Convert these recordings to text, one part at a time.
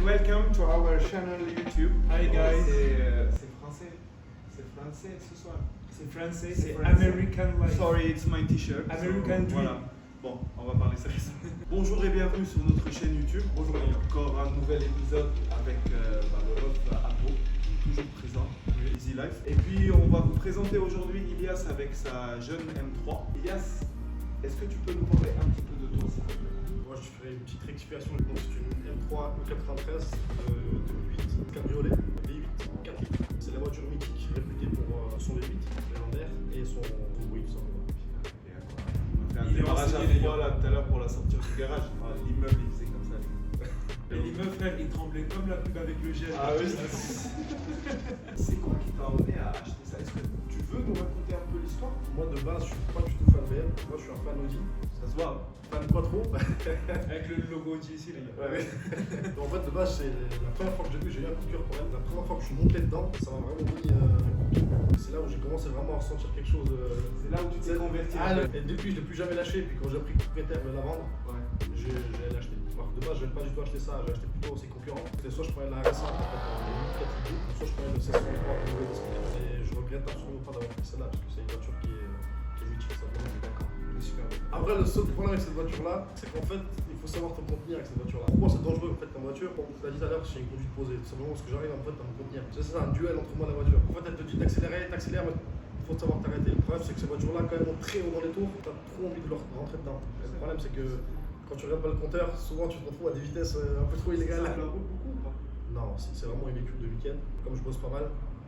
welcome to our channel YouTube. Hi guys. C'est français. C'est français ce soir. C'est français, C'est c'est français. American Life. Sorry, it's my t-shirt. American Dream. Voilà. Bon, on va parler sérieusement. Bonjour et bienvenue sur notre chaîne YouTube. Bonjour, il y a encore un nouvel épisode avec le Love Abo, toujours présent, Easy Life. Et puis on va vous présenter aujourd'hui Ilias avec sa jeune M3. Ilias, est-ce que tu peux nous parler un petit peu de toi s'il te plaît? Moi je ferai une petite rectification, donc c'est une M3 E93 2008 cabriolet V8 4 litres. C'est la voiture mythique réputée pour son V8 légendaire et son bruit tout simplement. Il est démarrage à froid là tout à l'heure pour la sortir du garage. Ah, l'immeuble il faisait comme ça. Et l'immeuble, frère, il tremblait comme la pub avec le gel. Ah oui, c'est quoi qui t'a amené à acheter ça? Est-ce que tu veux nous raconter un peu l'histoire? Moi de base je suis pas du tout fan BM, moi je suis un fan Audi. Ça se voit. Fan pas trop. Avec le logo Audi ici, les gars. Ouais. En fait de base c'est la première fois que j'ai vu, j'ai eu un coup de cœur pour elle. La première fois que je suis monté dedans, ça m'a vraiment mis c'est là où j'ai commencé vraiment à ressentir quelque chose. C'est là où tu t'es converti. Et depuis je l'ai plus jamais lâché, puis quand j'ai appris que propriétaire de la vendre, Ouais. j'ai l'acheté. Alors que de base je n'avais pas du tout acheté ça, j'ai acheté plutôt ses concurrents. C'était soit je prenais la RS1 en fait, soit je prenais le 703 et je regrette absolument pas d'avoir pris celle-là parce que c'est une voiture qui est mythique, ça vraiment. D'accord. Super. Après le seul problème avec cette voiture là, c'est qu'en fait il faut savoir te contenir avec cette voiture là. Pourquoi c'est dangereux en fait comme voiture? Comme tu l'as dit tout à l'heure, c'est une conduite posée. Tout simplement parce que j'arrive en fait à me contenir. C'est ça, un duel entre moi et la voiture. En fait elle te dit d'accélérer, t'accélères, mais il faut savoir t'arrêter. Le problème c'est que ces voitures là quand elles vont très haut dans les tours, t'as trop envie de leur rentrer dedans. Le problème c'est que quand tu regardes pas le compteur, souvent tu te retrouves à des vitesses un peu trop illégales. Ça la roule beaucoup ou pas? Non, c'est vraiment un véhicule de week-end. Comme je bosse pas mal,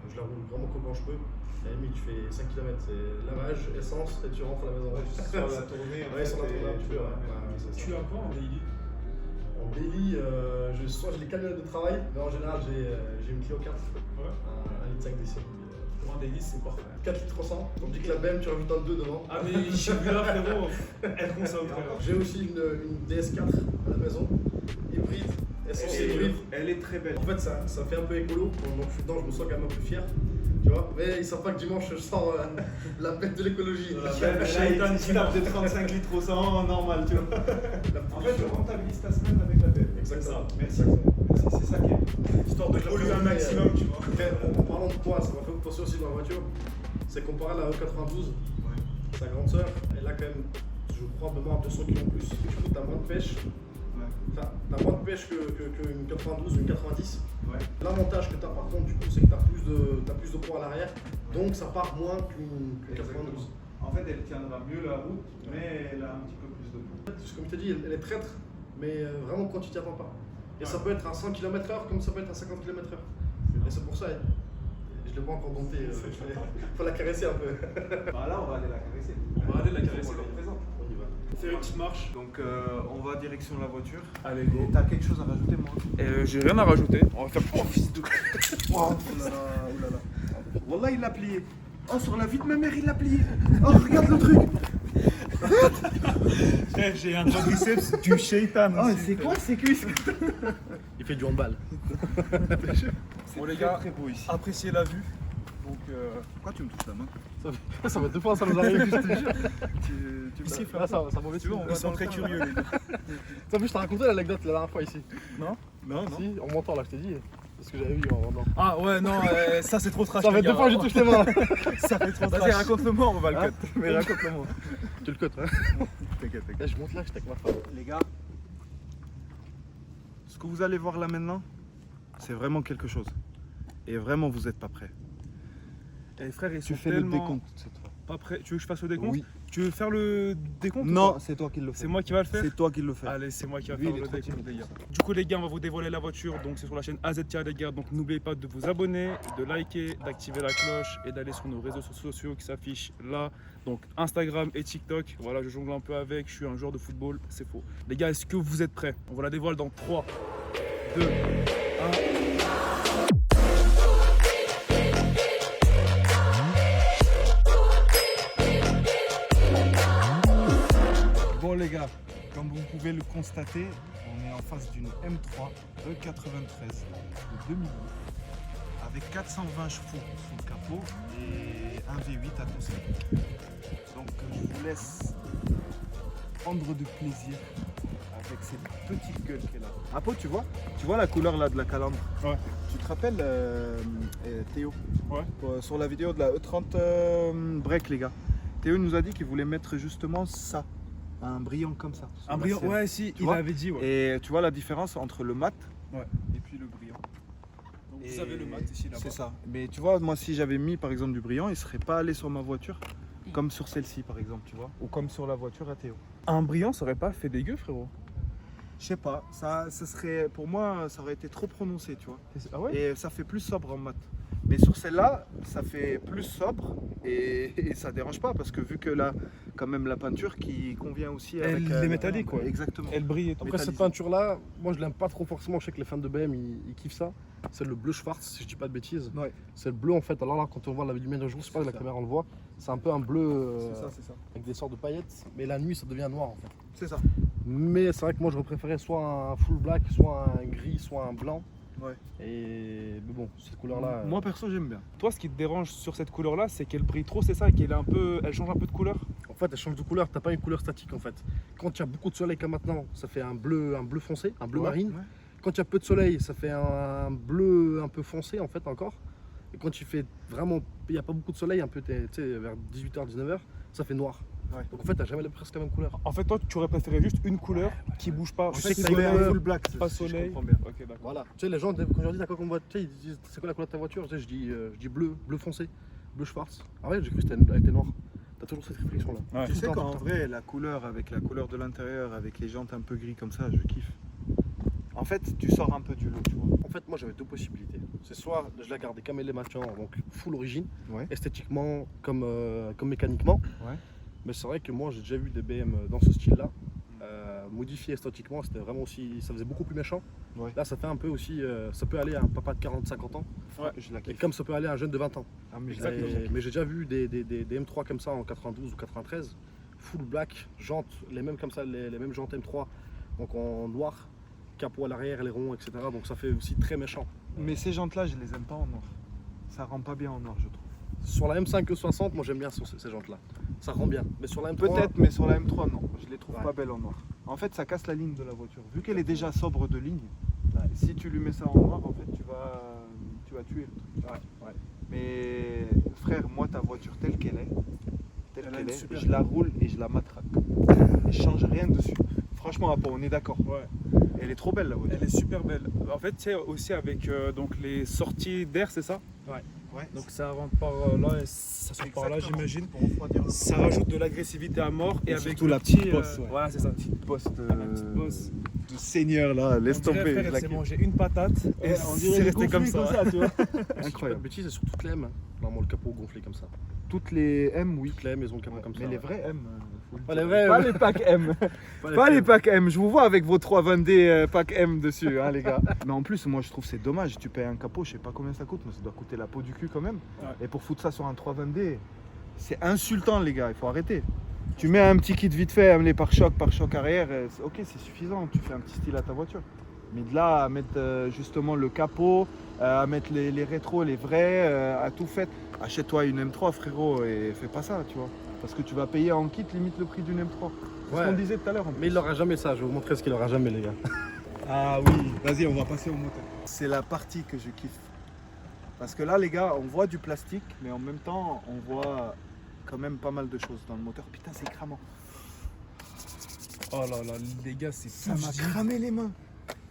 je la roule vraiment que quand je peux. À la limite, tu fais 5 km, c'est lavage, essence et tu rentres à la maison. Sur la tournée, Ouais, sur la tournée, tu peux. Tu as quoi en daily? En daily, soit j'ai les camionnettes de travail, mais en général j'ai une Clio 4, Ouais. un litre 5 DC. Pour un daily, c'est parfait. 4 litres 100, on dit que la BM tu rajoutes un 2 devant. Ah, mais chez lui là, frérot, elle consomme, frérot. J'ai aussi une DS4 à la maison, hybride, essence hybride. Elle est très belle. En fait, ça fait un peu écolo, donc je suis dedans, je me sens quand même un peu fier. Tu vois, mais ils savent pas que dimanche je sors la bête de l'écologie. Là, il tape de 35 litres au 100, normal, tu vois. En fait, tu rentabilises ta semaine avec la belle. Exactement. Merci. Merci, c'est ça qui est. Histoire de Polluer un maximum, tu vois. Après, en parlant de poids, ça m'a fait penser aussi dans la voiture. C'est comparé à la E92, sa grande sœur, elle a quand même, je crois, probablement 200 kg en plus. Du coup, t'as moins de pêche. T'as moins de pêche qu'une 92 ou une 90. Ouais. L'avantage que t'as par contre, du coup, c'est que t'as plus de poids à l'arrière, donc ça part moins qu'une 92. En fait, elle tiendra mieux la route, mais elle a un petit peu plus de poids. Comme je t'ai dit, elle est traître, mais vraiment quand tu t'y attends pas. Et ça peut être à 100 km/h comme ça peut être à 50 km/h. Et c'est pour ça, je l'ai pas encore dompté, faut la caresser un peu. Bah là, on va aller la caresser. On va aller la caresser. On le représente. On y va. Faire une petite marche. Donc, on va direction la voiture. Allez, go. T'as quelque chose à rajouter, moi? J'ai rien à rajouter. On va faire. Oh, fils de. Oh là là, oh là là. Wallah, il l'a plié. Oh, sur la vie de ma mère, il l'a plié. Oh, regarde le truc. Frère, j'ai un quadriceps du shaitan. Oh, aussi, c'est frère. quoi ces cuisses? Il fait du handball. Bon, les très, gars, très beau ici. appréciez la vue. Donc, Pourquoi tu me touches la main? Ça va 2 fois, ça nous arrive, je te jure. Tu ici, Là, ça m'en tu vois, on sont très curieux, les gars. T'as vu, je t'ai raconté l'anecdote la dernière fois ici. Non, non. Si, en montant là, je t'ai dit. Parce que j'avais vu en rendant. Ah ouais, non, ça c'est trop trash. Ça fait les 2 gars. fois que je touche les mains. Ça fait trop trash. Vas-y, raconte-le moi, on va le Hein cut. Mais raconte-le moi. Tu le cotes, hein. T'inquiète, t'inquiète. Là, je monte là, je avec ma femme. Les gars, ce que vous allez voir là maintenant, c'est vraiment quelque chose. Et vraiment, vous n'êtes pas prêts. Et frère, ils Tu sont fais le tellement décompte cette fois. pas prêts. Tu veux que je fasse le décompte? Oui. Tu veux faire le décompte ou Non, pas? c'est toi qui le fais. C'est moi qui va le faire? C'est toi qui le fais. Allez, c'est moi qui va Lui, faire il est le trop décompte, timide. les gars. Du coup, les gars, on va vous dévoiler la voiture. Donc, c'est sur la chaîne AZ les gars. Donc, n'oubliez pas de vous abonner, de liker, d'activer la cloche et d'aller sur nos réseaux sociaux qui s'affichent là. Donc, Instagram et TikTok. Voilà, je jongle un peu avec. Je suis un joueur de football. C'est faux. Les gars, est-ce que vous êtes prêts? On va la dévoiler dans 3, 2, 1. Bon les gars, comme vous pouvez le constater, on est en face d'une M3 E93 de 2008 avec 420 chevaux sous le capot et un V8 à tout seul. Donc je vous laisse prendre de plaisir avec avec cette petite gueule qu'elle a. Apo, tu vois la couleur là de la calandre? Ouais. Tu te rappelles Théo? Ouais. Sur la vidéo de la E30 break, les gars. Théo nous a dit qu'il voulait mettre justement ça, un brillant comme ça. sur Un la brillant, selle. ouais, si, Tu il vois avait dit, ouais. Et tu vois la différence entre le mat Ouais. et puis le brillant. Donc, Et vous avez le mat ici, là-bas. C'est ça. Mais tu vois, moi si j'avais mis par exemple du brillant, il serait pas allé sur ma voiture, comme sur celle-ci par exemple, tu vois, ou comme sur la voiture à Théo. Un brillant, ça aurait pas fait dégueu, frérot. Je sais pas, ça serait, pour moi, ça aurait été trop prononcé, tu vois. Ah ouais? Et ça fait plus sobre en mat. Mais sur celle-là, ça fait plus sobre et ça dérange pas parce que vu que là, quand même la peinture qui convient aussi avec Elle est métallique, quoi. Exactement. Elle brille et tout. Après, cette métallisé. peinture-là, moi je l'aime pas trop forcément. Je sais que les fans de BM ils kiffent ça. C'est le bleu Schwarz, si je dis pas de bêtises. Ouais. C'est le bleu en fait. Alors là, quand on voit la lumière de jour, c'est pas de la ça. caméra, on le voit. C'est un peu un bleu C'est ça. avec des sortes de paillettes. Mais la nuit, ça devient noir en fait. C'est ça. Mais c'est vrai que moi, j'aurais préféré soit un full black, soit un gris, soit un blanc. Ouais. Mais bon, cette couleur-là. Moi perso, j'aime bien. Toi, ce qui te dérange sur cette couleur-là, c'est qu'elle brille trop, c'est ça, et qu'elle est un peu, elle change un peu de couleur. En fait, elle change de couleur. T'as pas une couleur statique en fait. Quand il y a beaucoup de soleil comme maintenant, ça fait un bleu foncé, un bleu Ouais, marine. ouais. Quand il y a peu de soleil, ça fait un bleu un peu foncé en fait encore. Et quand il fait vraiment, il n'y a pas beaucoup de soleil, un peu tu sais, vers 18h, 19h, ça fait noir. Ouais. Donc en fait, t'as jamais presque la même couleur. En fait, toi, tu aurais préféré juste une couleur qui bouge pas. En Je fait, sais que il ça voulait y un est, full black, pas si je soleil. comprends bien. Ok, d'accord. Voilà. Tu sais, les gens, quand je leur dis t'as quoi comme voiture, ils disent c'est quoi la couleur de ta voiture? Tu sais, je dis bleu foncé, bleu Schwarz. Ah ouais, j'ai cru que elle était noire. T'as toujours cette réflexion là. Ouais. Tu sais Tout le temps, qu'en tout le vrai, la couleur avec la couleur de l'intérieur, avec les jantes un peu gris comme ça, je kiffe. En fait, tu sors un peu du lot, tu vois. En fait, moi j'avais deux possibilités. C'est soit je la gardais comme elle est maintenant, donc full origine, Ouais. esthétiquement comme mécaniquement. Ouais. Mais c'est vrai que moi j'ai déjà vu des BM dans ce style-là, modifiés esthétiquement, c'était vraiment aussi, ça faisait beaucoup plus méchant. Ouais. Là ça fait un peu aussi, ça peut aller à un papa de 40-50 ans, Ouais. Je la et kiffe. comme ça peut aller à un jeune de 20 ans. Ah, mais je Exact. la kiffe. Mais j'ai déjà vu des M3 comme ça en 92 ou 93, full black, jantes, les mêmes comme ça, les mêmes jantes M3, donc en noir, capot à l'arrière, les ronds, etc. Donc ça fait aussi très méchant. Mais ces jantes-là, je les aime pas en noir. Ça rend pas bien en noir, je trouve. Sur la M5 E60, moi j'aime bien ces jantes-là. Ça rend bien. Mais sur la M3, Peut-être, mais sur la M3, non. Je les trouve Ouais. pas belles en noir. En fait, ça casse la ligne de la voiture. Vu qu'elle est déjà sobre de ligne, si tu lui mets ça en noir, en fait, tu vas tuer le truc. ouais. Mais frère, moi, ta voiture telle qu'elle est, Elle a une super- je la roule et je la matraque. Et je change rien dessus. Franchement, Apo, on est d'accord. Ouais. Elle est trop belle, la voiture. Elle est super belle. En fait, tu sais, aussi avec donc les sorties d'air, c'est ça? Ouais. Donc ça rentre par là et ça sort par là, Exactement. j'imagine. Pour refroidir le Ça rajoute de l'agressivité à mort et, Et avec surtout le la petit, petite bosse, ouais. voilà, c'est ça. bosse de... La petite bosse. de seigneur là, laisse On dirait, tomber. frère, je elle la s'est kiffe. mangé une patate et Ouais, on dirait c'est elle est resté comme gonflée ça. tu vois. Incroyable. Incroyable. Bêtise, c'est sur toutes les M. Normalement, le capot gonflé comme ça. Toutes les M, oui. Toutes les M, ils ont le capot comme ça. Mais les ouais. vrais M. faut le Pas dire. les vrais Pas M. les packs M. Pas Pas les M. packs M. Je vous vois avec vos 320D pack M dessus, hein, les gars. Mais en plus, moi je trouve c'est dommage. Tu payes un capot, je sais pas combien ça coûte, mais ça doit coûter la peau du cul quand même. Ouais. Et pour foutre ça sur un 320D, c'est insultant, les gars. Il faut arrêter. Tu mets un petit kit vite fait, les pare-chocs arrière, ok, c'est suffisant. Tu fais un petit style à ta voiture. Mais de là à mettre justement le capot, à mettre les rétros, les vrais, à tout fait. Achète-toi une M3, frérot, et fais pas ça, tu vois. Parce que tu vas payer en kit limite le prix d'une M3. C'est ce Ouais. qu'on disait tout à l'heure. en Mais plus. il n'aura jamais ça. Je vais vous montrer ce qu'il aura jamais, les gars. Ah oui, vas-y, on va passer au moteur. C'est la partie que je kiffe. Parce que là, les gars, on voit du plastique, mais en même temps, on voit quand même pas mal de choses dans le moteur. Putain, c'est cramant. Oh là là, les gars, c'est Ça tout m'a dit. cramé les mains.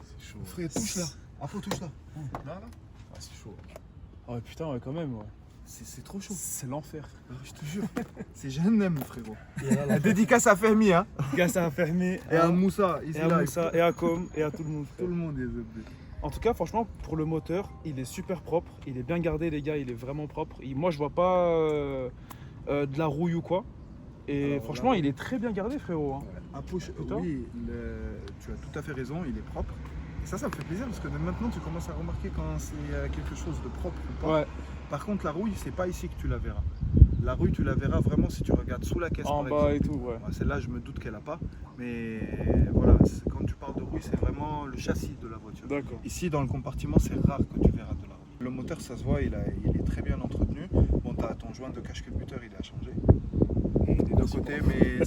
C'est chaud. Frère, touche là. Ah, faut touche là. Là Ah, c'est chaud. Oh putain, ouais, quand même, ouais. C'est trop chaud. C'est l'enfer. Je te jure. C'est Jeannem, frérot. Et là, La dédicace à Fermi, hein. Gars, ça a fermé. Et à Moussa, ici et à là. Moussa, et à Com, et à tout le monde. Tout le monde est ZB. En tout cas, franchement, pour le moteur, il est super propre. Il est bien gardé, les gars. Il est vraiment propre. Moi, je vois pas de la rouille ou quoi. Et Alors, franchement, là, il est très bien gardé, frérot. hein. À Pouche, Putain. oui, tu as tout à fait raison, il est propre. Et ça me fait plaisir parce que maintenant tu commences à remarquer quand c'est quelque chose de propre ou pas. Ouais, Par contre, la rouille, c'est pas ici que tu la verras. La rouille, tu la verras vraiment si tu regardes sous la caisse. en par bas exemple. et tout, ouais. Ouais, celle-là, je me doute qu'elle a pas. Mais voilà, quand tu parles de rouille, c'est vraiment le châssis de la voiture. D'accord. Ici, dans le compartiment, c'est rare que tu verras de la rouille. Le moteur, ça se voit, il est très bien entretenu. Bon, ton joint de cache-culbuteur, il est à changer. Et il est de côté, mais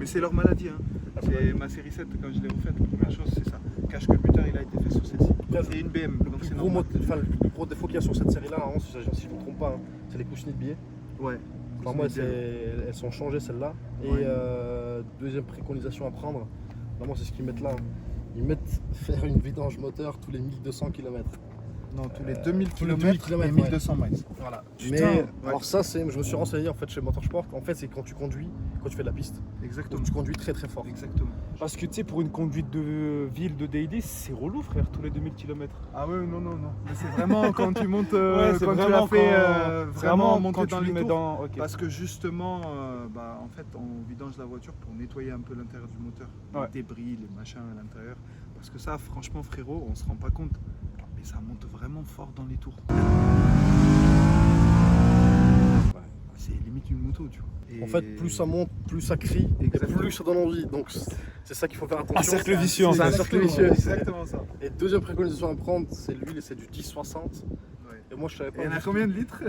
c'est leur maladie. Hein. C'est ma série 7 quand je l'ai refaite. La première chose, c'est ça. Cache computer, il a été fait sur celle-ci. C'est une BM, donc c'est normal. Le plus gros défaut qu'il y a sur cette série-là, hein, si je ne me trompe pas, hein, c'est les coussinets de billets. Ouais. Enfin, moi, elles sont changées celles-là. Et Ouais. deuxième préconisation à prendre, vraiment c'est ce qu'ils mettent là. Ils mettent faire une vidange moteur tous les 1200 km. Non, tous les 2000 tous les km 2000 et kilomètres, 1200 miles. Voilà. Putain, Mais ouais. alors ça, je me suis renseigné en fait chez Motorsport. En fait, c'est quand tu conduis, quand tu fais de la piste, Exactement. donc tu conduis très très fort. Exactement. Parce que tu sais, pour une conduite de ville de daily, c'est relou, frère, tous les 2000 km. Ah ouais, non. Mais c'est vraiment quand tu montes, Ouais, c'est quand tu vraiment as fait quand- vraiment monter quand dans tu les le mets tours. dans. Ok. Parce que justement, en fait, on vidange la voiture pour nettoyer un peu l'intérieur du moteur. Ouais. Les débris, les machins à l'intérieur. Parce que ça, franchement, frérot, on se rend pas compte. Mais ça monte vraiment fort dans les tours. C'est limite une moto, tu vois. Et- En fait, plus ça monte, plus ça crie, et Exactement. plus ça donne envie. Donc c'est ça qu'il faut faire attention. Un cercle vicieux, en C'est un fait. cercle vicieux. Exactement ça. Et deuxième préconisation à prendre, c'est l'huile et c'est du 10-60. Ouais. Et moi je savais pas. Et il y en a combien de litres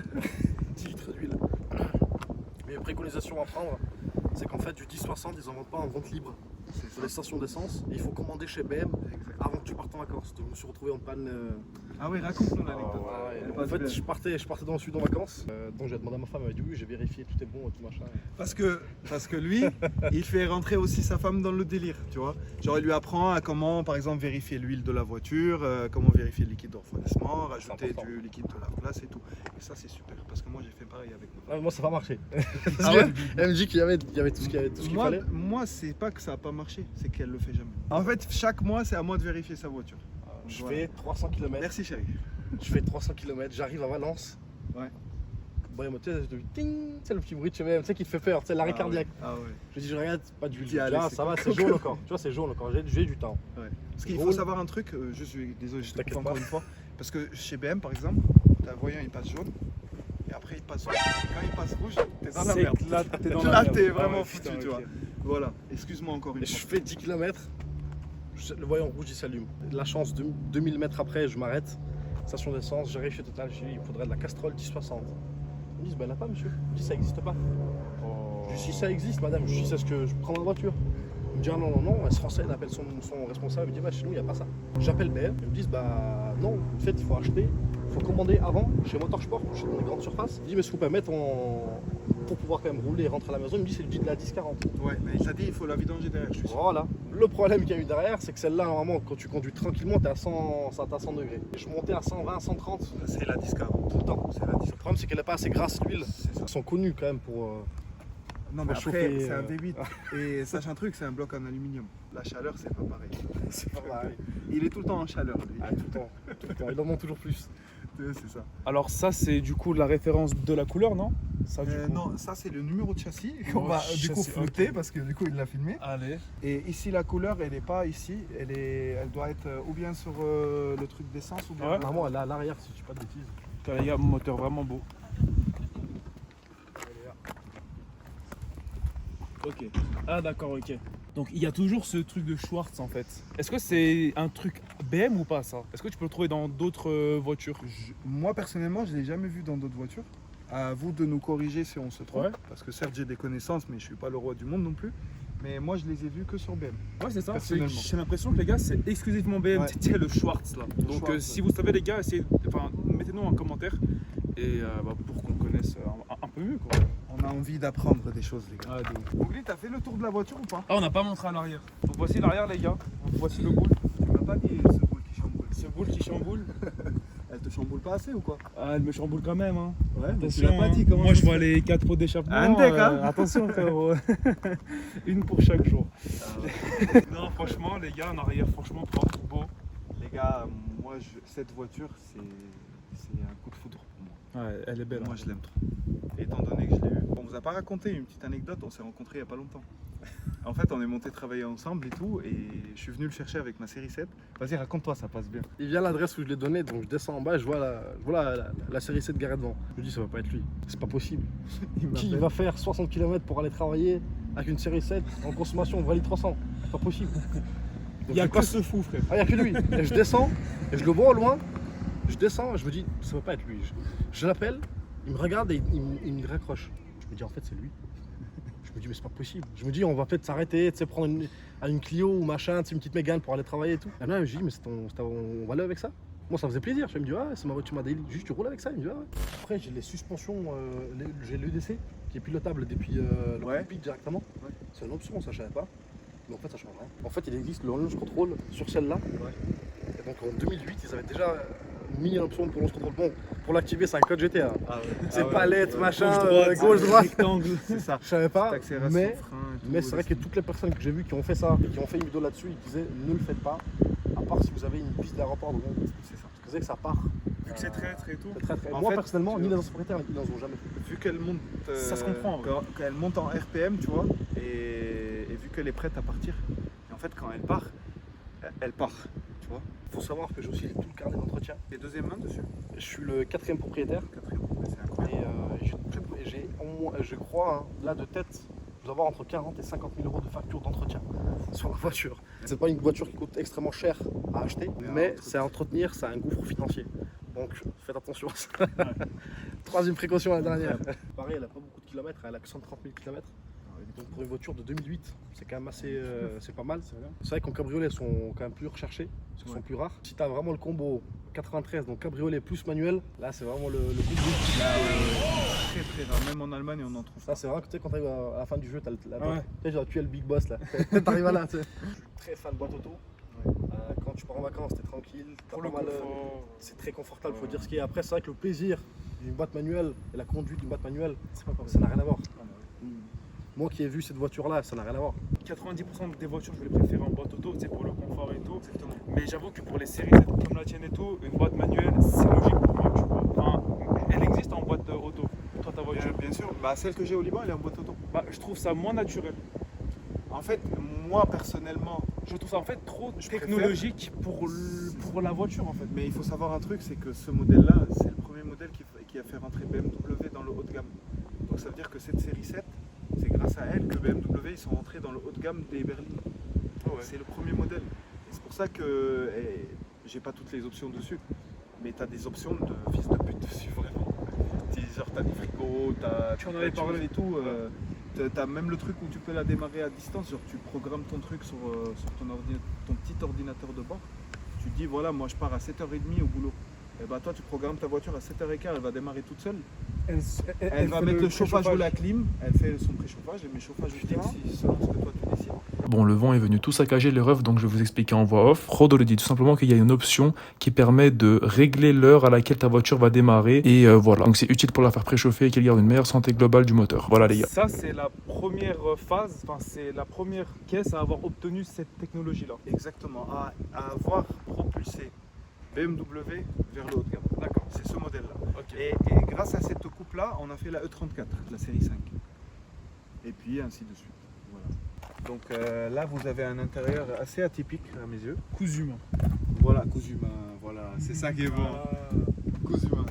10 litres d'huile. Mais préconisation à prendre, c'est qu'en fait du 10-60, ils en vendent pas en vente libre C'est sur les stations d'essence. Et il faut commander chez BM avant que tu partes en vacances. Donc je me suis retrouvé en panne. Ah oui, raconte-nous l'anecdote. En fait, je partais dans le sud en vacances. Donc j'ai demandé à ma femme, elle m'a dit oui, j'ai vérifié, tout est bon et tout machin. Parce que lui, il fait rentrer aussi sa femme dans le délire, tu vois. Genre, il lui apprend à comment, par exemple, vérifier l'huile de la voiture, comment vérifier le liquide de refroidissement, rajouter important. du liquide de la place et tout. Et ça, c'est super, parce que moi, j'ai fait pareil avec moi. Ah, moi ça n'a pas marché. Ah ouais Elle me dit qu'il y avait tout ce qu'il fallait. Moi, c'est pas que ça n'a pas marché, c'est qu'elle le fait jamais. En fait, chaque mois, c'est à moi de vérifier sa voiture. Je Voilà. fais 300 km. Merci, chérie. Je fais 300 km, j'arrive à Valence. Ouais. Bon, il m'a dit, ting, c'est le petit bruit de chemin, tu sais qui te fait peur, c'est l'arrêt cardiaque. Ah ouais. Je dis, je regarde, pas d'huile. Dis, allez, Ah, c'est ça va, quoi c'est jaune encore. Tu vois, c'est jaune encore, j'ai du temps. Parce qu'il faut Jaune. savoir un truc, désolé, je te T'inquiète coupe pas. encore une fois. Parce que chez BM, par exemple, t'as le voyant, il passe jaune. Et après, il passe rouge. Quand il passe rouge, t'es dans la C'est merde. que là, t'es dans Là, la merde. t'es Ah vraiment ouais, foutu, putain, tu ok. vois. Voilà, excuse-moi encore une Et je fois. fais 10 km, le voyant rouge il s'allume. La chance, 2000 mètres après, je m'arrête. Station d'essence, j'ai réussi au total, je dis, il faudrait de la Castrol 1060. Ils me disent, ben il n'y en a pas monsieur. Je dis, ça n'existe pas. Je dis, si ça existe, madame, je dis, c'est ce que je prends ma voiture. Il me dit, ah non, elle se renseigne, elle appelle son responsable, il me dit, bah chez nous, il n'y a pas ça. J'appelle BM, ils me disent, bah non, en fait, il faut acheter, il faut commander avant, chez Motorsport, chez les grandes surfaces. Il dit, mais ce qu'on peut mettre pour pouvoir quand même rouler et rentrer à la maison, il me dit, c'est le de la 1040. Ouais, mais il t'a dit, il faut la vidanger derrière, je suis sûr. Voilà. Le problème qu'il y a eu derrière, c'est que celle-là, normalement, quand tu conduis tranquillement, t'es à 100, ça à 100 degrés. Et je montais à 120, 130 C'est la 1040. tout le temps. C'est la 1040. Le problème, c'est qu'elle n'est pas assez grasse, l'huile. C'est ça. Ils sont connus quand même pour. Non, mais Faut après, chauffer, c'est un V8. Et sache un truc, c'est un bloc en aluminium. La chaleur, c'est pas pareil. C'est pas pareil. Il est tout le temps en chaleur, lui. Ah, tout le temps. Tout le temps. Il en manque toujours plus. C'est ça. Alors, ça, c'est du coup la référence de la couleur, non ça, du coup. Non, ça, c'est le numéro de châssis qu'on va, du coup, flouter, parce que du coup, il l'a filmé. Allez. Et ici, la couleur, elle n'est pas ici. Elle doit être ou bien sur le truc d'essence ou bien. Ouais. Normalement, elle est à l'arrière, si je dis pas de bêtises. Putain, les gars, moteur vraiment beau. Ok. Ah, d'accord, ok. Donc, il y a toujours ce truc de Schwartz en fait. Est-ce que c'est un truc BM ou pas ça? Est-ce que tu peux le trouver dans d'autres voitures? Moi, personnellement, je ne l'ai jamais vu dans d'autres voitures. À vous de nous corriger si on se trompe. Ouais. Parce que certes, j'ai des connaissances, mais je ne suis pas le roi du monde non plus. Mais moi, je les ai vus que sur BM. Ouais, c'est ça. Personnellement. J'ai l'impression que les gars, c'est exclusivement BM. Ouais. C'est le Schwartz là. Donc, Schwartz, si vous savez, les gars, mettez-nous en commentaire et pour qu'on connaisse un peu mieux quoi. On a envie d'apprendre des choses, les gars. Ah, de ouf. Mowgli, t'as fait le tour de la voiture ou pas? Ah, on n'a pas montré à l'arrière. Donc, voici l'arrière, les gars. Voici le boule. Tu m'as pas dit ce boule qui chamboule. Ce boule qui chamboule. Elle te chamboule pas assez ou quoi? Ah, elle me chamboule quand même. Hein. Ouais, mais tu Attention, l'as pas dit hein. comment Moi, ça je se vois les 4 pots d'échappement. Un deck, hein. Attention, frérot. Une pour chaque jour. Non, franchement, les gars, en arrière, franchement, propre, beau. Les gars, moi, cette voiture, c'est un coup de foudre pour moi. Ouais, elle est belle. Moi, hein. je l'aime trop. Étant donné que je l'ai eu. On vous a pas raconté une petite anecdote, on s'est rencontrés il y a pas longtemps. En fait, on est monté travailler ensemble et tout, et je suis venu le chercher avec ma série 7. Vas-y, raconte-toi, ça passe bien. Il vient à l'adresse où je l'ai donnée, donc je descends en bas et je vois la série 7 garée devant. Je me dis, ça va pas être lui. C'est pas possible. Qui va faire 60 km pour aller travailler avec une série 7 en consommation valide 300? C'est pas possible. Donc, Il y a je que passe- ce fou, frère. Ah, il n'y a que lui. Et je descends, et je le vois au loin. Je descends, et je me dis, ça va pas être lui. Je l'appelle, il me regarde et il me raccroche. Je me dis, en fait, c'est lui. Je me me dis, mais c'est pas possible. Je me dis, on va peut-être s'arrêter, tu sais, prendre une Clio ou machin, tu sais, une petite Mégane pour aller travailler et tout. Et là, je dis, mais on va aller avec ça. Moi, ça faisait plaisir. Je me dis, ah, c'est ma voiture, ma daily. Juste, tu roules avec ça. Il me dit, ah, ouais. Après, j'ai les suspensions, j'ai l'EDC qui est pilotable depuis le cockpit directement. Ouais. C'est une option, ça, je savais pas. Mais en fait, ça change rien. En fait, il existe le launch control sur celle-là. Ouais. Et donc, en 2008, ils avaient déjà mis une option pour launch control. Bon, pour l'activer, c'est un code GTA. Ah ouais. C'est Ah ouais. palette, machin, gauche, gauche-droite. rectangle. C'est ça. Je savais pas. Accélération, Mais frein et tout, Mais c'est vrai que toutes les personnes que j'ai vues qui ont fait ça et qui ont fait une vidéo là-dessus, ils disaient ne le faites pas, à part si vous avez une piste d'aéroport devant vous. c'est ça. Parce que c'est que ça part. Vu que c'est traître et tout. C'est très très. En Moi fait, personnellement, tu ni vois, les anciens propriétaires, ils n'en ont jamais fait. Vu qu'elle monte, Ça se comprend, en vrai. quand elle monte en RPM, tu vois, et vu qu'elle est prête à partir, et en fait quand elle part, tu vois. Il faut savoir que j'ai aussi tout le carnet d'entretien. Et deuxième main dessus. Je suis le 4e propriétaire Quatrième, c'est incroyable. et j'ai au moins, je crois, hein, là de tête, je dois avoir entre 40 et 50 000 euros de facture d'entretien sur la voiture. C'est pas une voiture qui coûte extrêmement cher à acheter, mais c'est à entretenir, c'est un gouffre financier. Donc faites attention à ça. Troisième précaution, la dernière. Pareil, elle a pas beaucoup de kilomètres, elle a que 130 000 kilomètres. Donc pour une voiture de 2008, c'est quand même assez, c'est pas mal. C'est vrai qu'en cabriolet, elles sont quand même plus recherchées, parce qu'elles sont plus rares. Si tu as vraiment le combo 93, donc cabriolet plus manuel, là c'est vraiment le coup de bout. Très très rare, même en Allemagne on en trouve. Ça c'est vrai que tu sais quand t'arrives à la fin du jeu, t'as Ouais. tu sais, tu es le big boss là. T'arrives à là, tu sais. Très fan de boîte auto. Quand tu pars en vacances, t'es tranquille, t'as Pour pas le mal, confort. c'est très confortable, faut dire ce qui est. Après c'est vrai que le plaisir d'une boîte manuelle et la conduite d'une boîte manuelle, C'est pas pareil. ça n'a rien à voir. Moi qui ai vu cette voiture là, ça n'a rien à voir. 90% des voitures, je vais les préférer en boîte auto, c'est pour le confort et tout. Exactement. Mais j'avoue que pour les séries Z comme la tienne et tout, une boîte manuelle, c'est logique pour moi, tu vois. Enfin, elle existe en boîte auto. Toi, ta voiture. Bien sûr, bah, celle que j'ai au Liban elle est en boîte auto. Bah, je trouve ça moins naturel. En fait, moi personnellement, Je trouve ça en fait trop Je technologique pour la voiture en fait. mais il faut savoir un truc, c'est que ce modèle-là, c'est le premier modèle qui a fait rentrer BMW dans le haut de gamme. Donc ça veut dire que cette série 7, c'est grâce à elle que BMW ils sont rentrés dans le haut de gamme des berlines. C'est le premier modèle. Et c'est pour ça que j'ai pas toutes les options dessus, mais tu as des options de fils de pute dessus vraiment. T'as des frigos, Tu en avais parlé et tout. T'as même le truc où tu peux la démarrer à distance, genre tu programmes ton truc sur ton petit ordinateur de bord. Tu dis voilà, moi je pars à 7h30 au boulot. Et bah toi tu programmes ta voiture à 7h15, elle va démarrer toute seule. Elle va fait mettre le chauffage ou préchauffage. la clim, elle fait son préchauffage et mes chauffages fixes selon ce que toi tu décides. Bon, le vent est venu tout saccager les refs, donc je vais vous expliquer en voix off. Rodo le dit tout simplement qu'il y a une option qui permet de régler l'heure à laquelle ta voiture va démarrer. Et voilà, donc c'est utile pour la faire préchauffer et qu'elle garde une meilleure santé globale du moteur. Voilà les gars. Ça, c'est la première phase, enfin, c'est la première caisse à avoir obtenu cette technologie-là. Exactement, à avoir propulsé BMW vers le haut de gamme. D'accord. C'est ce modèle-là. Ok. Et grâce à cette coupe-là, on a fait la E34, la série 5. Et puis ainsi de suite. Voilà. Donc là, vous avez un intérieur assez atypique à mes yeux. Cousu humain. Voilà, cousu humain, voilà, c'est ça qui est bon. Cousu humain.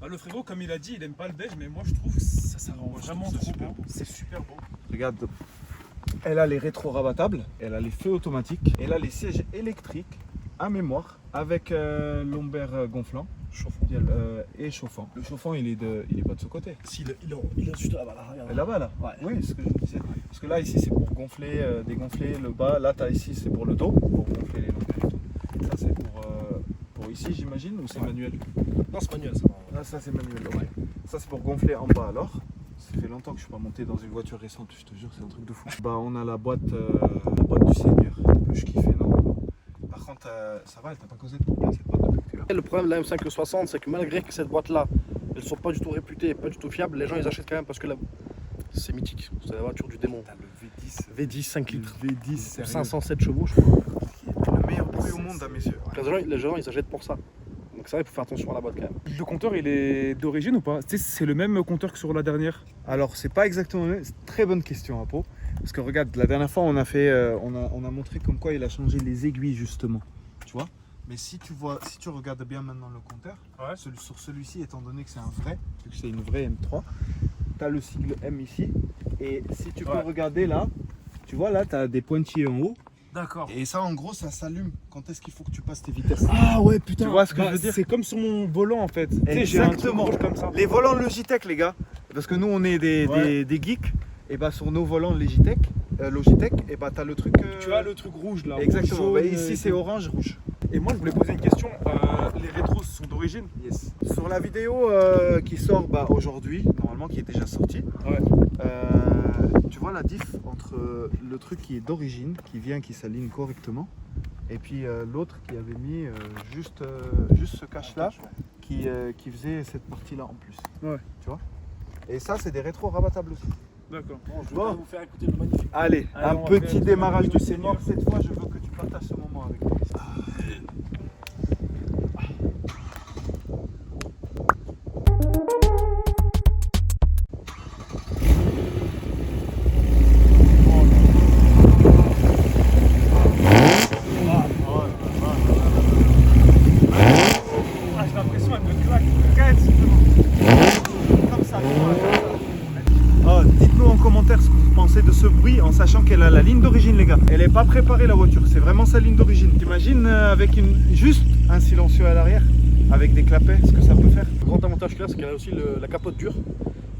Bah, le frigo, comme il a dit, il aime pas le beige, mais moi je trouve que ça rend Moi, je vraiment trouve ça trop super beau. beau. C'est super beau. Regarde, elle a les rétro-rabattables, elle a les feux automatiques, elle a les sièges électriques à mémoire avec lombaire gonflant. Chauffant. Et chauffant. Le chauffant, il est pas de ce côté. Si, il est juste là-bas, là, regarde. Là-bas, là. Ouais. Oui, c'est ce que je disais. Parce que là, ici, c'est pour gonfler, dégonfler le bas. Là, ici, c'est pour le dos, pour gonfler les longueurs et tout. Ça, c'est pour ici, j'imagine, ou c'est manuel? Non, c'est manuel, ça. Ah, ça, c'est manuel. Ouais. Ça, c'est pour gonfler en bas, alors. Ça fait longtemps que je suis pas monté dans une voiture récente, je te jure, c'est un truc de fou. Bah, on a la boîte du Seigneur, que je kiffe énormément. Par contre, ça va, elle t'a pas causé de problème, cette boîte depuis que tu l'as. Le problème de la M560, c'est que malgré que cette boîte-là, elles sont pas du tout réputées, pas du tout fiables, les gens ils achètent quand même parce que c'est mythique. C'est la voiture du démon. T'as le V10. V10 5 litres. V10, sérieux. 507 chevaux, je crois. Le meilleur bruit au monde à mes yeux. Les gens ils achètent pour ça. Donc c'est vrai qu'il faut faire attention à la boîte quand même. Le compteur, il est d'origine ou pas? Tu sais, c'est le même compteur que sur la dernière. Alors, c'est pas exactement le même. C'est une très bonne question, Apo. Parce que regarde, la dernière fois, on a montré comme quoi il a changé les aiguilles, justement. Tu vois? Mais si tu regardes bien maintenant le compteur, sur celui-ci, étant donné que c'est un vrai, vu que c'est une vraie M3, tu as le sigle M ici. Et si tu peux regarder là, tu vois là, tu as des pointillés en haut. D'accord. Et ça, en gros, ça s'allume quand est-ce qu'il faut que tu passes tes vitesses. Ah ouais, putain. Tu vois ce que je veux dire? C'est comme sur mon volant en fait. Tu sais, j'ai un truc Exactement. rouge comme ça. Les volants Logitech, les gars, Parce que nous, on est des geeks. Et bah sur nos volants Logitech, et bah t'as le truc. Tu as le truc rouge là. Exactement. Rouge, Bah, jaune, ici c'est orange, rouge. Et moi je voulais poser une question. Les rétros sont d'origine? Yes. Sur la vidéo qui sort aujourd'hui, normalement qui est déjà sortie, Ouais. tu vois la diff entre le truc qui est d'origine, qui s'aligne correctement, et puis l'autre qui avait mis juste ce cache-là qui faisait cette partie-là en plus. Ouais. Tu vois. Et ça, c'est des rétros rabattables aussi. D'accord. Bon, je vais Bon. vous faire écouter le magnifique. Allez, Allez, un on va petit faire démarrage le de Seigneur. Seigneur. Cette fois, je veux que tu partages ce moment avec moi. Ah, j'ai l'impression qu'elle me claque. Comme ça. Oh, dites-nous en commentaire ce que vous pensez de ce bruit en sachant qu'elle a la ligne d'origine, les gars. Elle n'est pas préparée, la voiture, c'est vraiment sa ligne d'origine. T'imagines avec juste un silencieux à l'arrière, avec des clapets, ce que ça peut faire? Le grand avantage qu'il y a, c'est qu'elle a aussi la capote dure.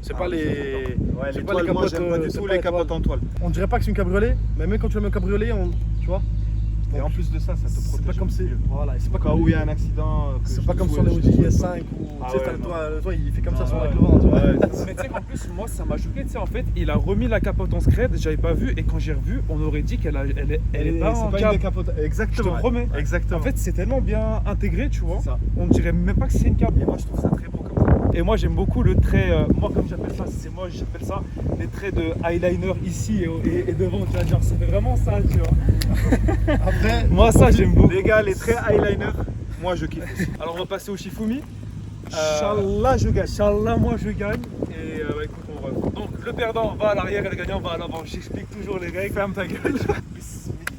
C'est pas les. Ouais, c'est les pas toiles, les moi capotes, j'aime pas du c'est tout pas les les capotes en toile. On dirait pas que c'est une cabriolet, mais même quand tu la mets en cabriolet, tu vois. Et en plus de ça, ça te C'est protège. pas comme c'est. Voilà, et c'est pas Cas comme. où il y a un accident. C'est pas comme sur les Audi S5 ou. Ah Tu sais, ouais, t'as le non. toit, il fait comme ça Ah sur ouais. avec le vent, tu vois. Ouais. Mais tu sais qu'en plus, moi ça m'a choqué. Tu sais, en fait, il a remis la capote en scred, j'avais pas vu. Et quand j'ai revu, on aurait dit qu'elle est pas en une câble. décapotable. Je te Exactement. promets. Exactement. En fait, c'est tellement bien intégré, tu vois. C'est ça. On dirait même pas que c'est une câble. Et moi je trouve ça très beau comme ça. Et moi j'aime beaucoup le trait, moi comme j'appelle ça, c'est moi j'appelle ça les traits de eyeliner ici et devant, tu vois, genre ça fait vraiment ça, tu vois. Après, Moi ça j'aime beaucoup. Les gars, les traits eyeliner, moi je kiffe aussi. Alors on va passer au Shifumi. Inch'Allah, je gagne. Inch'Allah, moi je gagne. Et bah, écoute, on va. Donc le perdant va à l'arrière et le gagnant va à l'avant. J'explique toujours les règles. Ferme ta gueule. Bismillah.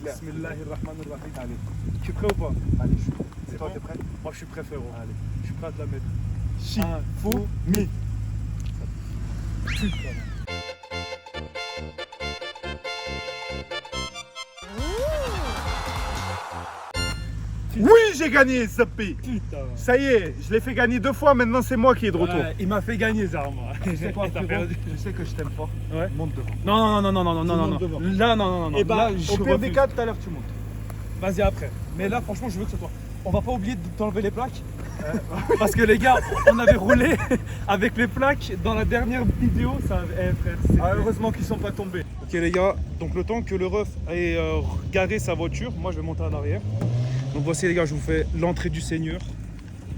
Bismillahirrahmanirrahim. Allez. Tu es prêt ou pas? Allez, je suis prêt. C'est Et toi, bon t'es prêt? Moi je suis prêt frérot. Allez. Je suis prêt à te la mettre. Shifumi. Oui, j'ai gagné, Zappi. Putain. Ça y est, je l'ai fait gagner 2 fois, maintenant c'est moi qui est de retour. Ouais, il m'a fait gagner Zarma. Tu sais quoi, T'as frérot, perdu. je sais que je t'aime fort. Ouais. Monte devant. Non, non, non, non, non, non, non, montes non, devant. non. Là, non, non, non. Et bah, là, je au pire des refuse. cas, tout à l'heure tu montes. Vas-y après. Mais là, franchement, je veux que ce soit. On va pas oublier de t'enlever les plaques. Parce que les gars, on avait roulé avec les plaques dans la dernière vidéo. Ça, frère, c'est. Ah, heureusement qu'ils sont pas tombés. Ok les gars, donc le temps que le ref ait garé sa voiture, moi je vais monter à l'arrière. Donc voici les gars, je vous fais l'entrée du Seigneur.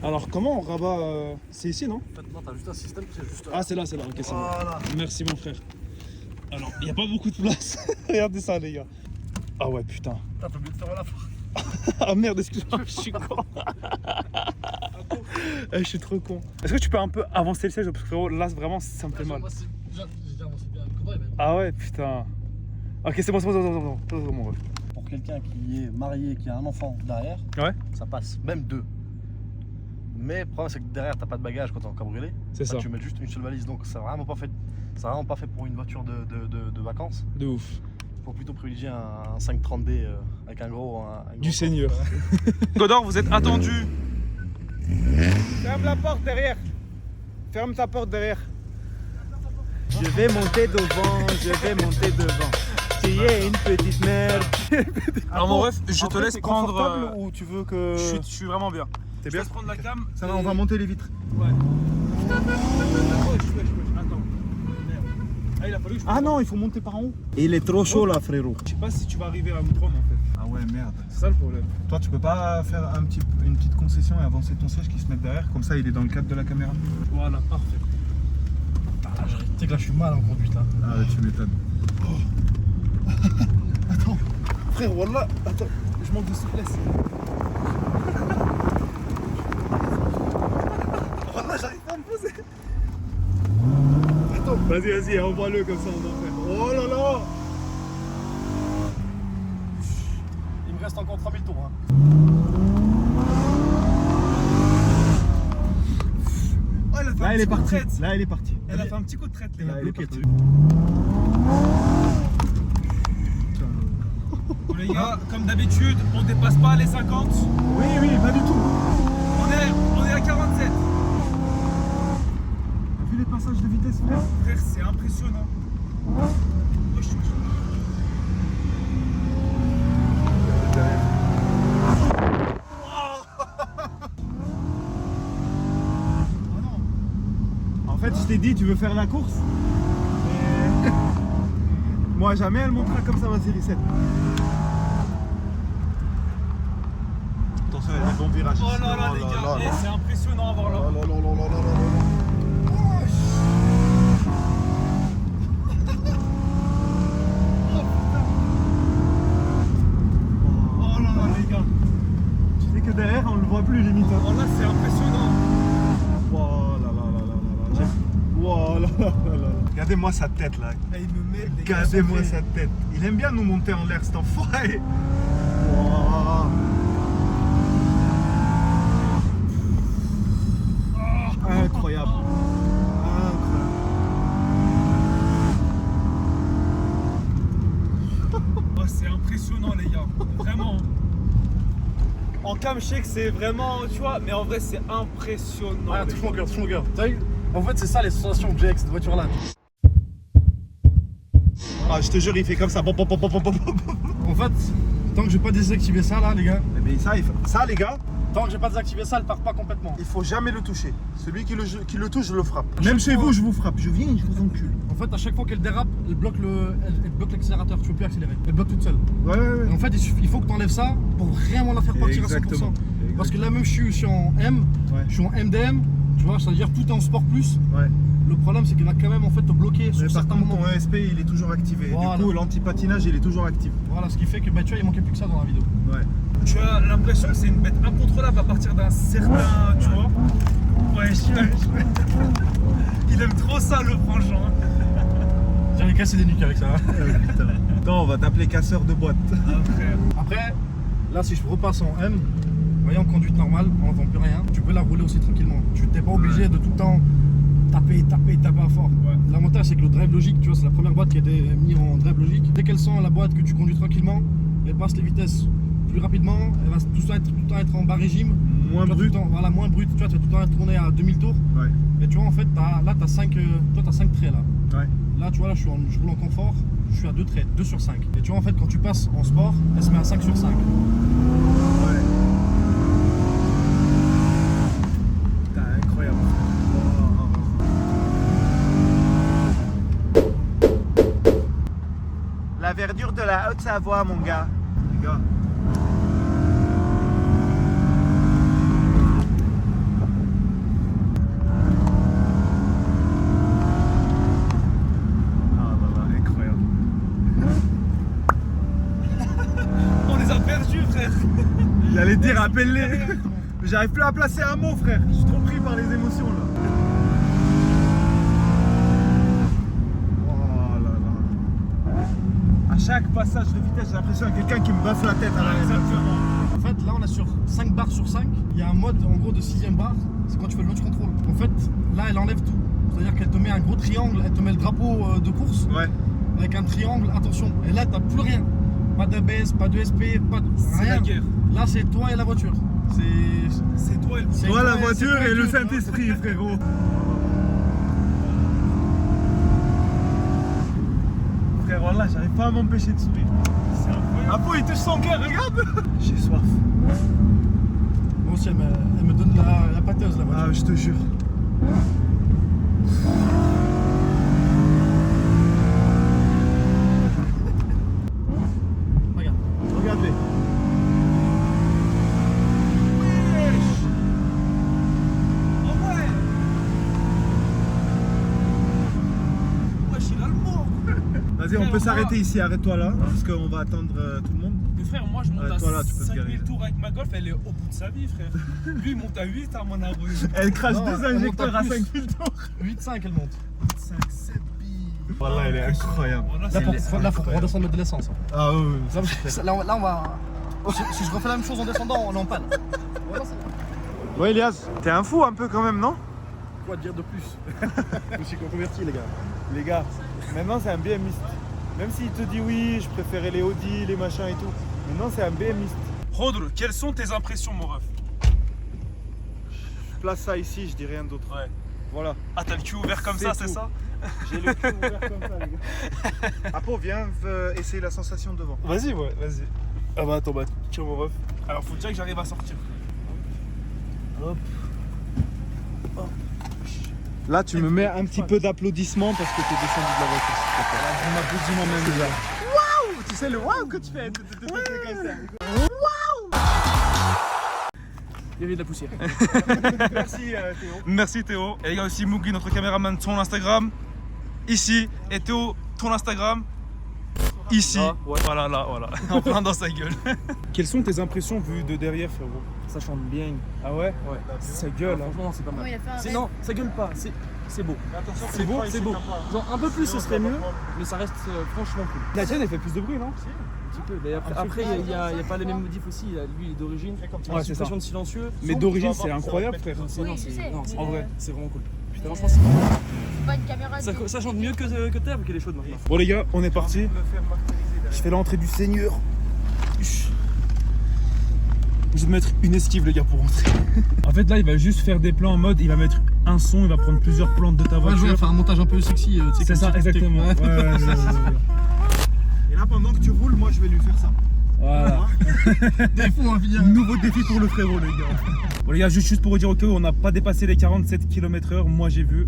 Alors comment on rabat c'est ici non? non, t'as juste un système qui est juste. Ah c'est là, ok c'est bon. Voilà. Merci mon frère. Alors, il n'y a pas beaucoup de place. Regardez ça les gars. Ah ouais putain. T'as oublié de faire la fois. Ah merde, excuse-moi, je suis con. Je suis trop con. Est-ce que tu peux un peu avancer le siège parce que frérot, là vraiment ça me fait mal. J'ai déjà avancé bien. Comment il va? Ah ouais putain. Ok c'est bon, c'est bon, mon ref. Pour quelqu'un qui est marié, qui a un enfant derrière, Ouais. ça passe, même 2. Mais le problème c'est que derrière t'as pas de bagages quand t'es en cabriolet. C'est ça. Tu mets juste une seule valise, donc c'est vraiment pas fait pour une voiture de vacances. De ouf. Faut plutôt privilégier un 530D avec un gros. Du Seigneur. Godor, vous êtes attendu. Ferme la porte derrière. Ferme ta porte derrière. Je vais monter devant. Tu es une petite merde. Alors mon ref, je te laisse prendre. Ou tu veux que. Je suis vraiment bien. T'es Je bien laisse prendre la cam. Ça va, on va monter les vitres. Ouais. Attends. Merde. Ah, il a fallu que je. Ah non, il faut monter par en haut. Il est trop chaud là, frérot. Je sais pas si tu vas arriver à me prendre en fait. Ah ouais, merde. C'est ça le problème. Toi, tu peux pas faire une petite concession et avancer ton siège qui se mette derrière, comme ça il est dans le cadre de la caméra. Voilà, parfait. Tu sais que là je suis mal en conduite là. Ah ouais, tu m'étonnes. Attends, frère, wallah, attends, je manque de souplesse. Wallah, j'arrive pas à me poser. Attends, Vas-y, envoie-le comme ça on en fait. oh là là. Il me reste encore 3000 tours. Hein. Oh, elle a fait Là, un elle petit est coup de partie. traite. Là, elle est partie. Elle a fait un petit coup de traite, les gars. Elle est Bloqué partie. dessus. Bon, les gars, comme d'habitude, on dépasse pas les 50. Oui, pas du tout. On est à 47. T'as vu les passages passage de vitesse, frère. Frère, c'est impressionnant. Wesh, wesh. En fait, je t'ai dit, tu veux faire la course. Mais... Moi, jamais elle montera comme ça ma série 7. Attention, il y a des bons virages. Oh là là, les gars, eh, c'est impressionnant à voir là. Oh là là, les gars. Tu sais que derrière, on le voit plus limite. Hein. Oh là, c'est impressionnant. Oh là là là là là là. Oh là là là là. Regardez-moi sa tête là. Eh, il me met, les gars, Regardez-moi sont sa tête. Il aime bien nous monter en l'air, cet enfoiré. Wow. Incroyable. Oh, c'est impressionnant, les gars. Vraiment. En cam, je sais que c'est vraiment, tu vois, mais en vrai, c'est impressionnant. Ah, les touche gars. mon cœur, touche mon cœur. T'as vu? En fait, c'est ça les sensations que j'ai avec cette voiture-là. Ah, je te jure, il fait comme ça. Bon. En fait, tant que j'ai pas désactivé ça là, les gars, Mais ça, les gars, tant que j'ai pas désactivé ça, elle part pas complètement. il faut jamais le toucher. Celui qui le touche, je le frappe. À chaque Même chez fois- vous, je vous frappe. Je viens et je vous encule. En fait, à chaque fois qu'elle dérape, elle bloque l'accélérateur. Tu peux plus accélérer. Elle bloque toute seule. Ouais. Et en fait, il faut que tu enlèves ça pour vraiment la faire partir à 100%. Parce que là, même je suis en M, Ouais. je suis en MDM, tu vois, c'est-à-dire tout est en sport plus. Ouais. Le problème, c'est qu'il va quand même en fait te bloquer Mais sur par certains contre, moments. ton ESP, il est toujours activé. Voilà. Du coup, l'anti-patinage, il est toujours actif. Voilà, ce qui fait que bah, tu vois, il manquait plus que ça dans la vidéo. Ouais. Tu as l'impression que c'est une bête incontrôlable à partir d'un certain, tu vois. Ouais, il aime trop ça, le frangin. J'allais casser des nuques avec ça. Putain. Attends, on va t'appeler casseur de boîte. Après, là, si je repasse en M, vous voyez, en conduite normale, on n'entend plus rien, tu peux la rouler aussi tranquillement. Tu n'es pas obligé de tout le temps taper à fort. Ouais. L'avantage, c'est que le drive logique, tu vois, c'est la première boîte qui a été mise en drive logique. Dès qu'elle sent la boîte que tu conduis tranquillement, elle passe les vitesses plus rapidement, elle va tout le temps être en bas régime. Moins Tu vois, tout le brut. temps- voilà, moins brut. Tu vois, tu vas tout le temps tourner à 2000 tours. Ouais. Et tu vois, en fait, là, tu as 5 traits là. Ouais. Là, tu vois, là, je roule en confort, je suis à 2 traits, 2 sur 5. Et tu vois, en fait, quand tu passes en sport, elle se met à 5 sur 5. Ouais. Putain, incroyable. La verdure de la Haute-Savoie, mon gars. Les gars. Ah là là, incroyable. On les a perdus, frère. J'allais te dire, appelle-les. Mais j'arrive plus à placer un mot, frère. Je suis trop pris par les émotions là. Oh là là. À chaque passage de vitesse, j'ai l'impression qu'il y a quelqu'un qui me basse la tête à l'arrière. Exactement. En fait, là, on est sur 5 barres sur 5. Il y a un mode, en gros, de 6ème barre. C'est quand tu fais le launch control. En fait, là, elle enlève tout. C'est-à-dire qu'elle te met un gros triangle, elle te met le drapeau de course Ouais. avec un triangle, attention. Et là, t'as plus rien. Pas d'ABS, pas de SP, pas de C'est la rien. guerre. Là, c'est toi et la voiture. C'est toi et le C'est Toi, la toi, voiture c'est toi et le Dieu, Saint-Esprit, frérot. Frère, voilà, j'arrive pas à m'empêcher de sourire. C'est incroyable. Ah bon, il touche son cœur, regarde. J'ai soif. Moi aussi, elle me donne la pâteuse, la voiture. Ah, je te jure. Regarde. Regardez. Oh ouais. Wesh, il a le mot. Vas-y, on peut s'arrêter ici, arrête-toi là, parce qu'on va attendre tout le monde. Mais frère, moi je monte à toi, là, tu peux te 5000 garer. tours avec ma Golf, elle est au bout de sa vie, frère. Lui il monte à 8 à mon abonné. Elle crache Non, deux elle monte injecteurs à à plus. 5000 tours. 8,5 elle monte. 5, 7 billes. Voilà, elle est incroyable. Voilà, Là, c'est faut redescendre mettre de l'essence. Hein. Ah oui, Là, on va. Si je refais la même chose en descendant, on est en panne. Voilà, c'est bon. Ouais, Elias, t'es un fou un peu quand même, non? Quoi dire de plus? Je me suis converti, les gars. Les gars, maintenant c'est un BMiste. Même s'il te dit oui, je préférais les Audi, les machins et tout. Maintenant c'est un BMiste. Rodre, quelles sont tes impressions, mon ref? Je place ça ici, je dis rien d'autre. Ouais. Voilà. Ah, t'as le cul ouvert comme ça, c'est tout. ça? J'ai le cul ouvert comme ça, les gars. Apo, viens essayer la sensation devant. Vas-y, ouais, vas-y. Ah bah attends, bah tiens mon ref. Alors faut déjà que j'arrive à sortir. Hop. Là, tu me mets un petit peu d'applaudissements parce que t'es descendu de la voiture. On m'applaudit moi-même déjà. Waouh, tu sais le waouh que tu fais comme ça. Il y avait de la poussière. Merci Théo. Merci Théo. Et il y a aussi Mugi, notre caméraman, son Instagram. Ici. Et Théo, ton Instagram. Ici. Là, ouais. Voilà, là, voilà. En plein dans sa gueule. Quelles sont tes impressions vues de derrière, frérot? Ça chante bien. Ah ouais? Ouais. Ça gueule, hein. Franchement, c'est pas Comment mal. il a fait un C'est- rêve. Non, ça gueule pas. C'est beau. C'est beau, C'est beau. Genre un peu plus, ce serait mieux, mais ça reste franchement cool. La tienne, elle fait plus de bruit, non? Un petit peu. Mais après, il y a pas les mêmes modifs aussi. Lui, il est d'origine. Ouais, c'est ça. Suppression de silencieux. Mais d'origine, c'est incroyable, frère. C'est- non, Oui, je sais, non, c'est mais, en vrai, euh, c'est vraiment cool. Putain, Franchement, c'est- C'est pas une caméra. ça chante mieux que Terre, qu'elle est chaude maintenant. Bon les gars, on est parti. Je fais l'entrée du Seigneur. Je vais mettre une esquive les gars pour rentrer. En fait là il va juste faire des plans en mode, il va mettre un son, il va prendre plusieurs plantes de ta voiture. faire un montage un peu sexy. C'est ça exactement. Ouais, ouais. Et là, pendant que tu roules, moi, je vais lui faire ça. Voilà. Des fous, on va finir. Nouveau défi pour le frérot les gars. Bon les gars, juste pour vous dire au cas où on n'a pas dépassé les 47 km/h, moi j'ai vu.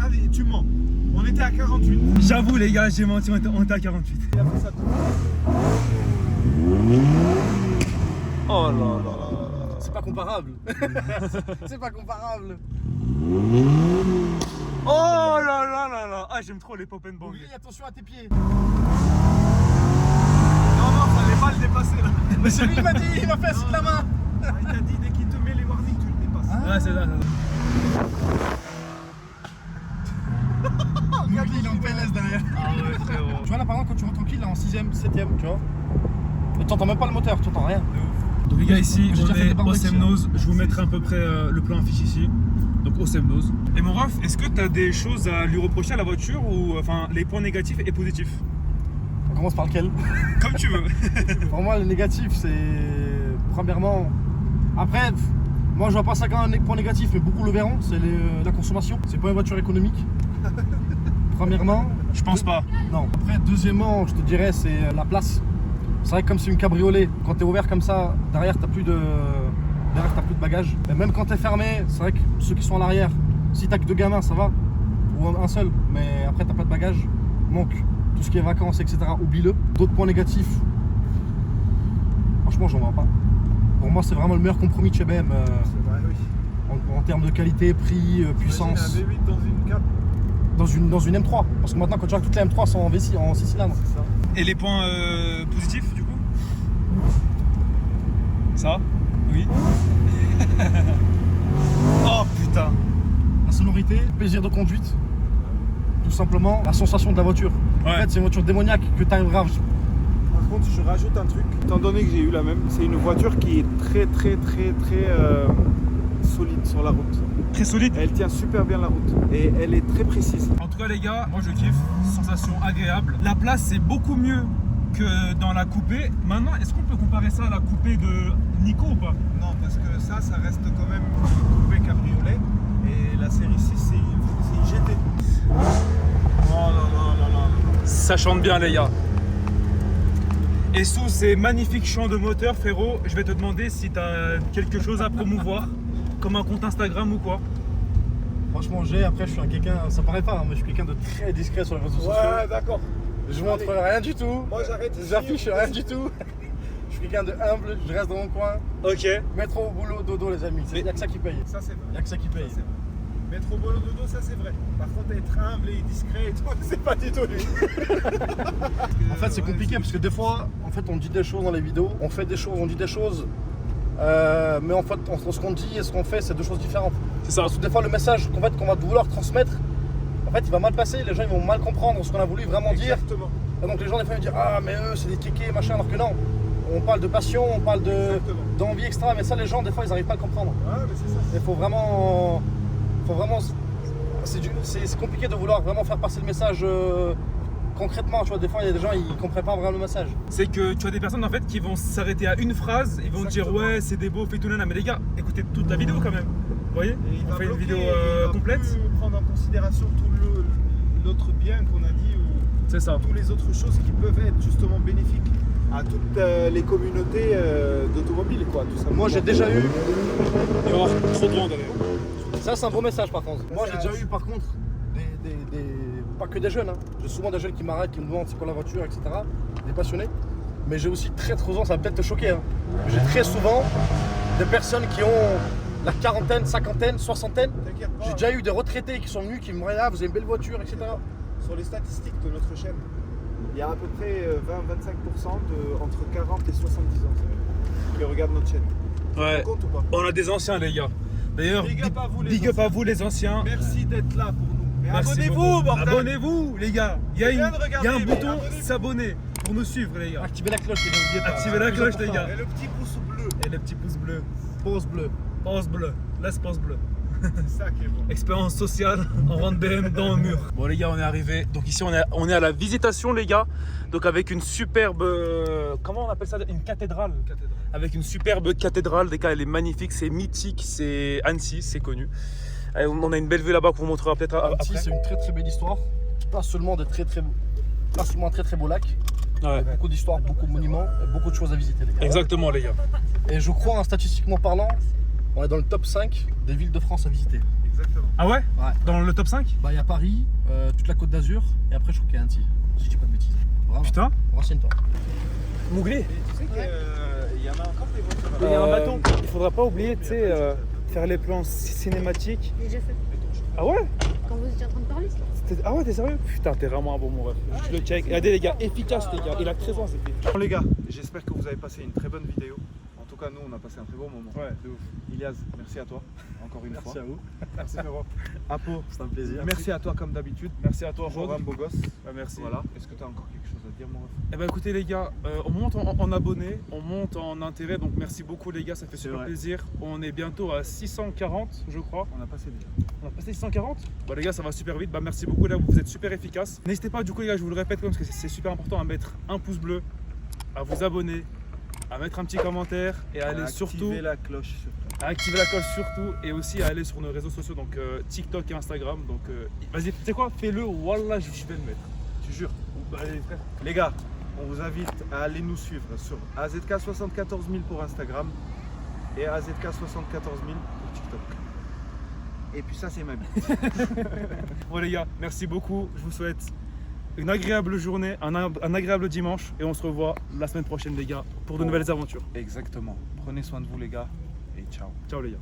Allez, tu mens. On était à 48. J'avoue les gars, j'ai menti, on était à 48. Il a fait ça tout. Oh là là. C'est pas comparable. C'est pas comparable. Oh là là là là. Ah j'aime trop les pop and bang. Oui, attention à tes pieds. Non, fallait pas le dépasser là. Mais c'est lui, il m'a dit, il m'a fait assis de la main. Il t'a dit, dès qu'il te met les warnings, tu le dépasses. Ouais c'est ça. Regarde, il est en PLS derrière. Ah ouais frérot. Tu vois là par exemple quand tu rentres tranquille là en 6ème, 7ème, tu vois. Et t'entends même pas le moteur, tu entends rien. Donc les gars ici J'ai on déjà fait est des barbecues, au Semnose, je vous mettrai à peu près le plan affiche ici. Donc au Semnose. Et mon ref, est-ce que tu as des choses à lui reprocher à la voiture ou enfin les points négatifs et positifs? On commence par lequel? Comme tu veux. Pour moi le négatif c'est premièrement. Après, moi je vois pas ça comme un point négatif, mais beaucoup le verront, c'est la consommation. C'est pas une voiture économique. Premièrement. Je pense pas. Non. Après, deuxièmement, je te dirais, c'est la place. C'est vrai que comme c'est une cabriolet, quand t'es ouvert comme ça, derrière t'as plus de bagages. Et même quand t'es fermé, c'est vrai que ceux qui sont à l'arrière, si t'as que 2 gamins, ça va. Ou un seul. Mais après t'as pas de bagages. Donc tout ce qui est vacances, etc. oublie-le. D'autres points négatifs. Franchement, j'en vois pas. Pour moi, c'est vraiment le meilleur compromis de chez BM. C'est vrai, oui. En termes de qualité, prix, puissance. Imagine un V8 dans une 4. Dans une M3. Parce que maintenant, quand tu vois que toutes les M3 sont en 6 cylindres. C'est ça. Et les points positifs du coup? Ça? Oui. Oh putain. La sonorité, le plaisir de conduite, tout simplement la sensation de la voiture. En Ouais. fait, c'est une voiture démoniaque que tu arriveras. Par contre, je rajoute un truc. Étant donné que j'ai eu la même, c'est une voiture qui est très solide sur la route. Très solide. Elle tient super bien la route et elle est très précise. En tout cas les gars, moi je kiffe, sensation agréable. La place c'est beaucoup mieux que dans la coupée. Maintenant, est-ce qu'on peut comparer ça à la coupée de Nico ou pas? Non, parce que ça reste quand même une coupé cabriolet et la série 6 c'est une GT. Oh là là là là. Ça chante bien les gars. Et sous ces magnifiques chants de moteur, frérot, je vais te demander si tu as quelque chose à promouvoir, comme un compte Instagram ou quoi. Franchement, après, je suis quelqu'un, ça paraît pas, hein, mais je suis quelqu'un de très discret sur les réseaux sociaux. Ouais, d'accord. Je montre rien du tout. Moi j'arrête. J'affiche rien du tout. Je suis quelqu'un de humble, je reste dans mon coin. Ok. Métro, boulot, dodo, les amis. Il n'y a que ça qui paye. Ça c'est vrai. Il n'y a que ça qui paye. Ça, c'est vrai. Mettre au boulot dodo, ça c'est vrai. Par contre, être humble et discret et tout, c'est pas du tout lui. En fait, c'est compliqué parce que des fois, en fait, on dit des choses dans les vidéos, on fait des choses, on dit des choses, mais en fait, entre ce qu'on dit et ce qu'on fait, c'est 2 choses différentes. C'est ça. Parce que des fois, le message qu'on va vouloir transmettre, en fait, il va mal passer. Les gens ils vont mal comprendre ce qu'on a voulu vraiment dire. Exactement. Et donc, les gens, des fois, ils disent ah, mais eux, c'est des kékés, machin, alors que non. On parle de passion, on parle d'envie extra, mais ça, les gens, des fois, ils n'arrivent pas à le comprendre. Ouais, mais c'est ça. Il faut vraiment. C'est compliqué de vouloir vraiment faire passer le message concrètement. Tu vois, des fois, il y a des gens, ils comprennent pas vraiment le message. C'est que tu as des personnes en fait qui vont s'arrêter à une phrase, ils vont dire Exactement. ouais c'est des beaux et tout nana, mais les gars, écoutez toute la vidéo quand même. Vous voyez, Et il on va fait une bloquer, vidéo il va complète. plus prendre en considération tout l'autre bien qu'on a dit ou C'est ça. toutes les autres choses qui peuvent être justement bénéfiques à toutes les communautés d'automobiles, quoi, tout simplement. Moi j'ai déjà eu, Il va y avoir trop de vent derrière. ça c'est un beau message par contre. Moi j'ai c'est déjà eu par contre pas que des jeunes, hein. J'ai souvent des jeunes qui m'arrêtent, qui me demandent c'est quoi la voiture, etc. Des passionnés. Mais j'ai aussi très souvent, ça va peut-être te choquer, hein. J'ai très souvent des personnes qui ont la quarantaine, cinquantaine, soixantaine. T'inquiète pas, J'ai déjà eu des retraités qui sont venus, qui me disent ah vous avez une belle voiture, etc. sur les statistiques de notre chaîne, il y a à peu près 20-25% entre 40 et 70 ans qui regardent notre chaîne. Ouais. Tu te rends compte ou pas? On a des anciens, les gars. D'ailleurs, Big up à vous, les big up anciens. à vous, les anciens. Merci d'être là pour nous. Et Merci abonnez-vous, beaucoup. bordel. Abonnez-vous, les gars. Il y a, C'est bien une- de regarder, il y a un mais bouton abonnez-vous. s'abonner pour nous suivre, les gars. Activez la cloche, les gars, n'oubliez pas. Activez la cloche, les gars. Et le petit pouce bleu, Et les petits pouces bleus. Pause bleue. Pause bleue. Laisse pause bleue. c'est ça qui est bon. Expérience sociale, on rentre BM dans le mur. Bon les gars, on est arrivé. Donc ici on est à la visitation, les gars. Donc avec une superbe, comment on appelle ça, une cathédrale. Avec une superbe cathédrale, les gars, elle est magnifique, c'est mythique, c'est Annecy, c'est connu. On a une belle vue là-bas qu'on vous montrera peut-être Annecy, après. c'est une très belle histoire. Pas seulement un très très beau lac. Ouais. Beaucoup d'histoires, beaucoup de monuments, et beaucoup de choses à visiter, les gars. Exactement, les gars. Et je crois, hein, statistiquement parlant, on est dans le top 5 des villes de France à visiter. Exactement. Ah ouais, Ouais. Dans le top 5? Bah, il y a Paris, toute la Côte d'Azur, et après, je crois qu'il y a Annecy. Si je dis pas de bêtises. Vraiment. Putain. Renseigne-toi. Mowgli. Et tu sais qu'il y en a encore des voitures. Il y a un bâton. Il faudra pas oublier, tu sais, faire les plans cinématiques. J'ai déjà fait. Ah ouais? Quand vous étiez en train de parler, Ah ouais, t'es sérieux? Putain, t'es vraiment un bon mon ref. Je le check. Regardez les gars, efficace les gars. Il a 13 ans, c'est fait. Bon les gars, j'espère que vous avez passé une très bonne vidéo. En tout cas, nous, on a passé un très bon moment. Ouais, de ouf. Ilyas, merci à toi, encore une fois. à vous. Merci frérot. Apo, C'est un plaisir. merci à toi comme d'habitude. Merci à toi, Toujours Rod. un beau gosse. Ouais, merci. Voilà. Est-ce que tu as encore quelque chose à dire, mon ref? Eh ben écoutez les gars, on monte en abonnés, on monte en intérêt, donc merci beaucoup les gars, ça fait super vrai. plaisir. On est bientôt à 640 je crois. On a passé déjà. On a passé 640. Bah les gars, ça va super vite, bah merci beaucoup là, vous êtes super efficaces. N'hésitez pas du coup les gars, je vous le répète parce que c'est super important à mettre un pouce bleu, à vous abonner, à mettre un petit commentaire et à aller surtout Activez la cloche surtout. à activer la cloche surtout et aussi à aller sur nos réseaux sociaux, donc TikTok et Instagram. Donc vas-y, tu sais quoi, fais-le, wallah je vais le mettre. Tu jures. Bah, allez, frère. Les gars, on vous invite à aller nous suivre sur AZK74000 pour Instagram et AZK74000 pour TikTok. Et puis ça, c'est ma vie. Bon les gars, merci beaucoup. Je vous souhaite une agréable journée, un agréable dimanche et on se revoit la semaine prochaine les gars pour de nouvelles aventures. Exactement. Prenez soin de vous, les gars, et ciao. Ciao les gars.